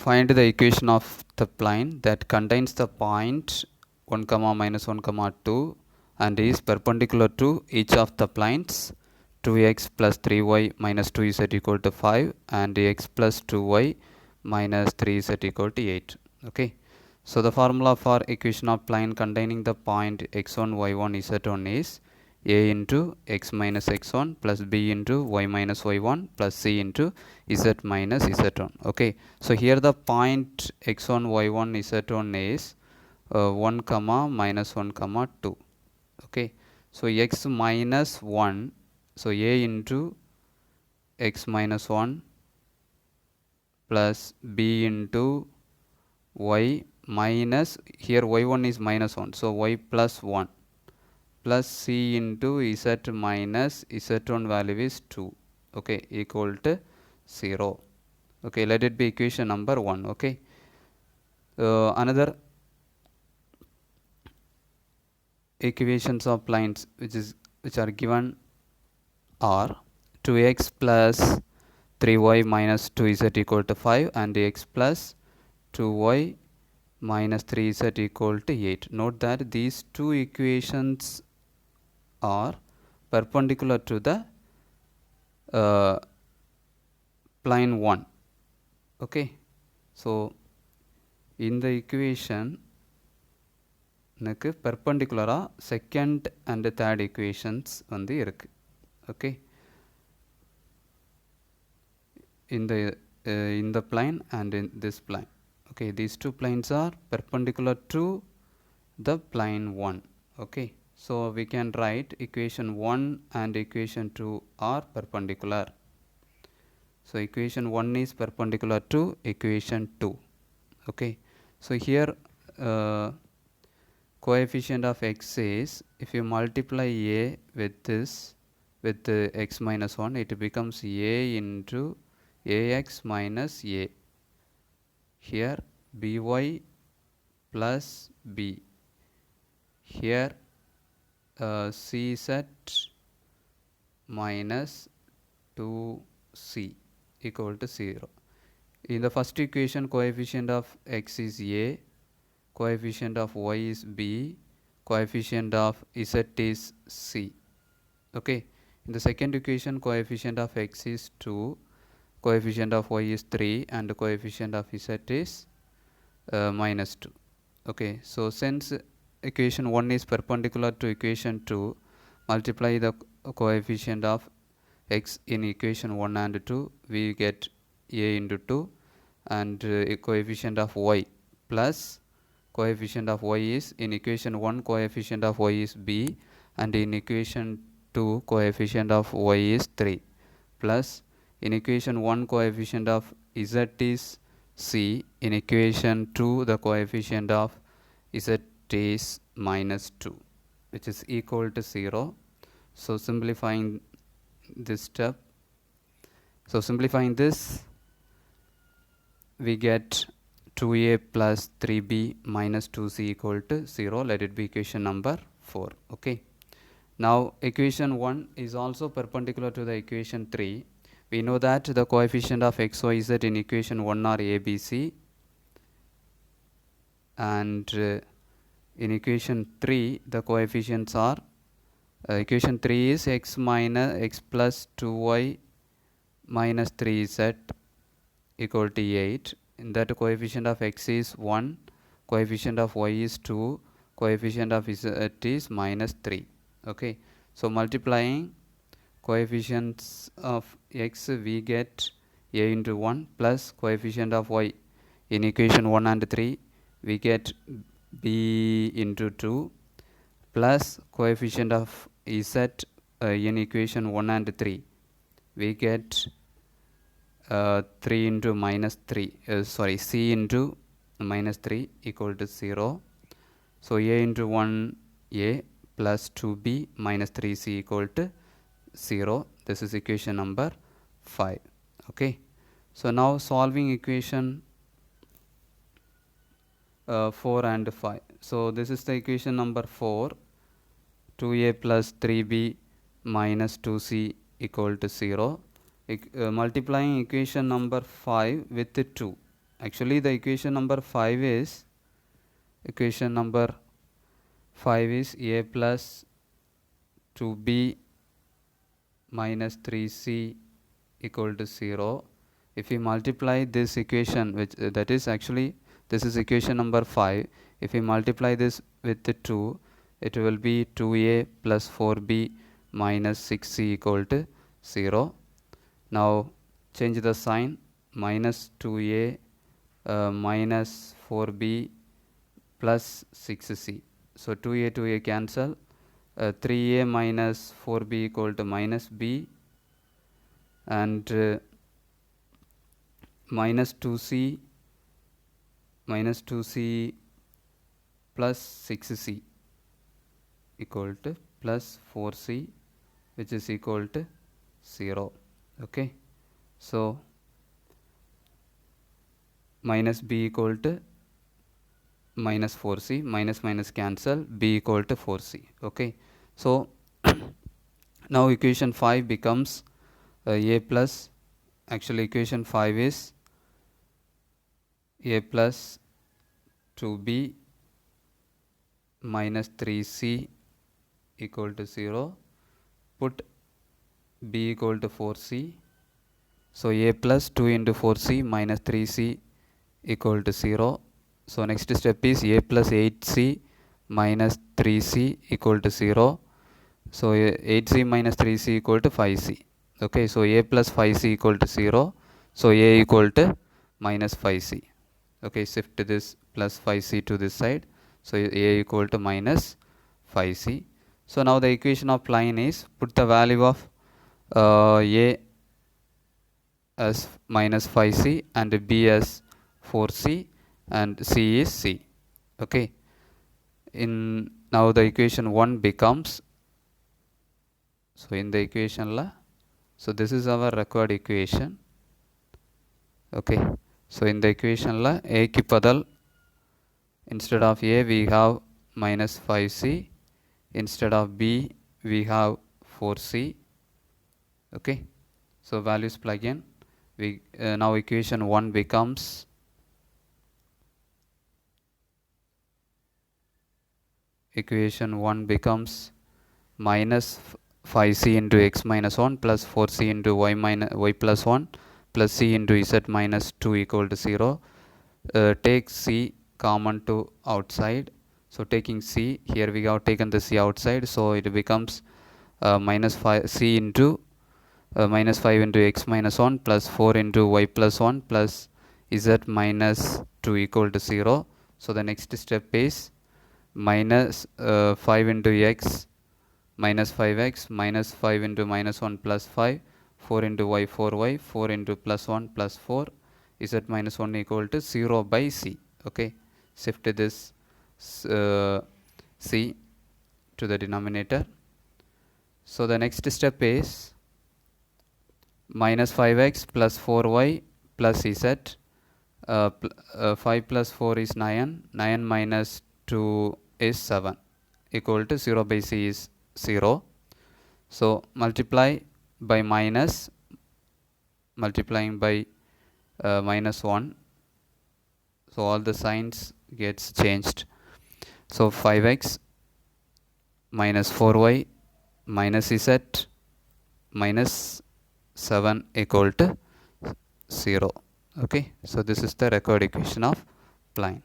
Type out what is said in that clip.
find the equation of the plane that contains the point 1 comma minus 1 comma 2 and is perpendicular to each of the planes 2x plus 3y minus 2z equal to 5 and x plus 2y minus 3z equal to 8. Okay, so the formula for equation of plane containing the point x1 y1 z1 is a into x minus x1 plus b into y minus y1 plus c into z minus z1. Okay, so here the point x1 y1 z1 is 1 comma minus 1 comma 2. Okay, so x minus 1, so a into x minus 1 plus b into y minus, here y1 is minus 1, so y plus 1 plus c into z minus z1 value is 2, okay, equal to 0. Okay, let it be equation number 1. Okay, another equations of planes which are given are 2x plus 3y minus 2z equal to 5 and x plus 2y minus 3z equal to 8. Note that these two equations are perpendicular to the plane 1. Okay, so in the equation னுக்கு perpendicular second and third equations வந்து இருக்கு. Okay, in the plane and in this plane. Okay, these two planes are perpendicular to the plane 1. Okay, so we can write equation 1 and equation 2 are perpendicular. So equation 1 is perpendicular to equation 2. Okay, so here coefficient of x is, if you multiply a with this with x minus 1, it becomes a into ax minus a. Here by plus b. Here cz minus 2c equal to 0. In the first equation, coefficient of x is a, coefficient of y is b, coefficient of z is c. Okay, in the second equation, coefficient of x is 2, coefficient of y is 3 and coefficient of z is minus 2. Okay, so since equation 1 is perpendicular to equation 2, multiply the coefficient of x in equation 1 and 2, we get a into 2 and coefficient of y plus coefficient of y is, in equation 1 coefficient of y is b and in equation 2 coefficient of y is 3 plus in equation 1 coefficient of z is c, in equation 2 the coefficient of z is minus 2, which is equal to 0. So simplifying this step, so simplifying this, we get 2a plus 3b minus 2c equal to 0. Let it be equation number 4. Okay, now equation 1 is also perpendicular to the equation 3. We know that the coefficient of x, y, z in equation 1 are a, b, c, and in equation 3 the coefficients are equation 3 is x minus x plus 2y minus 3z equal to 8. In that coefficient of x is 1, coefficient of y is 2, coefficient of z is minus 3. Okay, so multiplying coefficients of x, we get a into 1 plus coefficient of y in equation 1 and 3, we get b into 2 plus coefficient of z in equation 1 and 3, we get 3 into minus 3, sorry, c into minus 3 equal to 0. So a into 1 a plus 2b minus 3c equal to 0. This is equation number 5. Okay, so now solving equation 4 and 5. So this is the equation number 4, 2a plus 3b minus 2c equal to 0. Multiplying equation number 5 with 2. actually the equation number 5 is a plus 2b minus 3c equal to 0. If we multiply this equation, which that is actually this is equation number 5, if we multiply this with the 2, it will be 2a plus 4b minus 6c equal to 0. Now change the sign, minus 2a minus 4b plus 6c. So 2a cancel, 3a minus 4b equal to minus b, and minus 2c plus 6c equal to plus 4c, which is equal to 0. Okay, so minus b equal to minus 4c, minus cancel, b equal to 4c. Okay, so now equation 5 becomes a plus, actually equation 5 is a plus 2b minus 3c equal to 0. Put b equal to 4c. So a plus 2 into 4c minus 3c equal to 0. So next step is a plus 8c minus 3c equal to 0. So 8c minus 3c equal to 5c. Okay, so a plus 5c equal to 0. So a equal to minus 5c. Okay, shift this plus 5c to this side. So a equal to minus 5c. So now the equation of line is, put the value of a as minus 5c and b as 4c and c is c. Okay, in now the equation 1 becomes, so in the equation la, so this is our required equation. Okay, so in the equation la a ki padal, instead of a we have minus 5c, instead of b we have 4c. Okay, so values plug in, we now equation 1 becomes minus 5c into x minus 1 plus 4c into y plus 1 plus c into z minus 2 equal to 0. Take c common to outside. So taking c, here we have taken the c outside, so it becomes minus 5 c into minus 5 into x minus 1 plus 4 into y plus 1 plus z minus 2 equal to 0. So the next step is minus 5 into x minus 5x minus 5 into minus 1 plus 5, 4 into y 4y, 4 into plus 1 plus 4, z minus 1 equal to 0 by c. Okay, shift this c to the denominator. So the next step is minus 5x plus 4y plus z, 5 plus 4 is 9, 9 minus 2 is 7 equal to 0 by c is 0. So multiply by minus, multiplying by minus 1, so all the signs gets changed. So 5x minus 4y minus z minus 7 equal to 0. Okay, so this is the required equation of plane.